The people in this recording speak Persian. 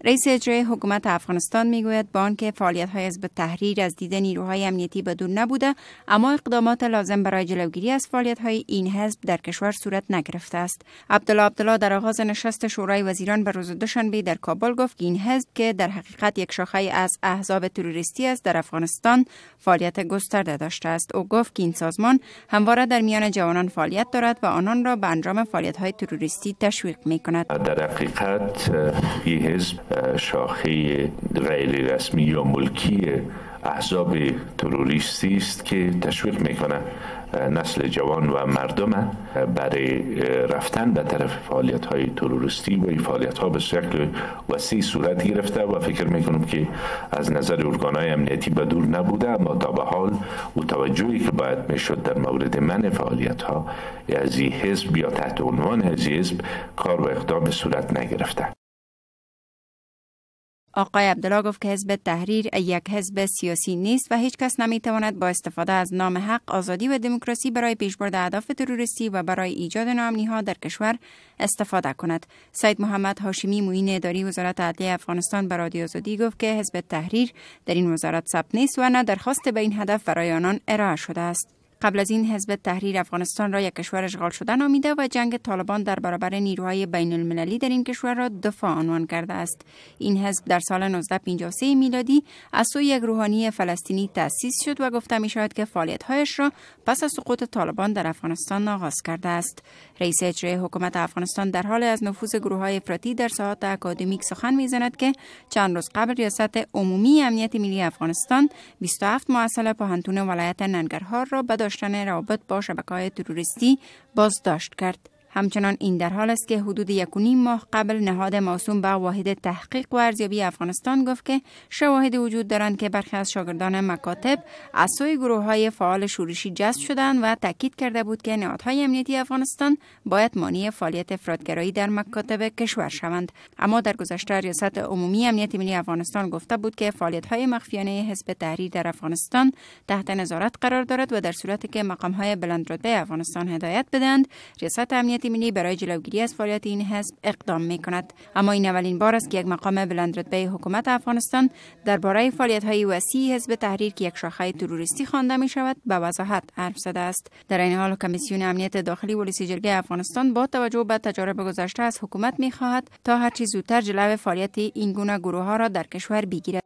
رئیس اجرایی حکومت افغانستان میگوید با آنکه فعالیت‌های حزب تحریر از دید نیروهای امنیتی بدون نبوده، اما اقدامات لازم برای جلوگیری از فعالیت‌های این حزب در کشور صورت نگرفته است. عبدالله در آغاز نشست شورای وزیران به روز دوشنبه در کابل گفت که این حزب که در حقیقت یک شاخه از احزاب تروریستی است، در افغانستان فعالیت گسترده داشته است. او گفت که این سازمان همواره در میان جوانان فعالیت دارد و آنان را به انجام فعالیت‌های تروریستی تشویق می‌کند. در حقیقت این حزب شاخه غیر رسمی یا ملکی احزاب تروریستی است که تشویق میکنه نسل جوان و مردم برای رفتن به طرف فعالیت های تروریستی و این فعالیت ها به شکل وسیع صورت گرفته و فکر میکنم که از نظر ارگانهای امنیتی به دور نبوده، اما تا به حال و توجهی که باید میشد در مورد منع فعالیت ها از این حزب یا تحت عنوان از این حزب کار و اقدام صورت نگرفته. آقای عبدالله گفت که حزب تحریر یک حزب سیاسی نیست و هیچ کس نمیتواند با استفاده از نام حق، آزادی و دموکراسی برای پیشبرد اهداف تروریستی و برای ایجاد ناامنی‌ها در کشور استفاده کند. سید محمد هاشمی معین اداری وزارت عدلیه افغانستان به رادیو آزادی گفت که حزب تحریر در این وزارت ثبت نیست و نه درخواست به این هدف برای آنان ارائه شده است. قبل از این حزب تحریر افغانستان را یک کشور اشغال شده نامیده و جنگ طالبان در برابر نیروهای بین المللی در این کشور را دفاع عنوان کرده است. این حزب در سال 1953 میلادی از سوی یک روحانی فلسطینی تأسیس شد و گفته می شود که فعالیت‌هایش را پس از سقوط طالبان در افغانستان آغاز کرده است. رئیس اجرایی حکومت افغانستان در حال از نفوذ گروه‌های افراطی در ساحات اکادمیک سخن می‌زند که چند روز قبل ریاست عمومی امنیت ملی افغانستان 27 مؤسسه پوهنتون ولایت ننگرهار را به داشتن روابط با شبکه‌های تروریستی بازداشت کرد. همچنان این در حال است که حدود 1.5 ماه قبل نهاد موسوم به واحد تحقیق و ارزیابی افغانستان گفت که شواهد وجود دارند که برخی از شاگردان مکاتب از سوی گروه‌های فعال شورشی جذب شدند و تاکید کرده بود که نهادهای امنیتی افغانستان باید مانع فعالیت افراطگرایی در مکاتب کشور شوند. اما در گذشته ریاست عمومی امنیت ملی افغانستان گفته بود که فعالیت‌های مخفیانه حزب تحریر در افغانستان تحت نظارت قرار دارد و در صورتی که مقام‌های بلندرتبه افغانستان هدایت بدهند، ریاست امنیت ملی برای جلوگیری از فعالیت این حزب اقدام می‌کند. اما این اولین بار است که یک مقام بلندرتبه حکومت افغانستان درباره فعالیت‌های وسیع حزب تحریر که یک شاخه تروریستی خوانده می‌شود به وضاحت حرف زده است. در این حال کمیسیون امنیت داخلی ولسی جرگه افغانستان با توجه به تجارب گذشته از حکومت می‌خواهد تا هرچه زودتر جلوی فعالیت این گونه گروه‌ها را در کشور بگیرد.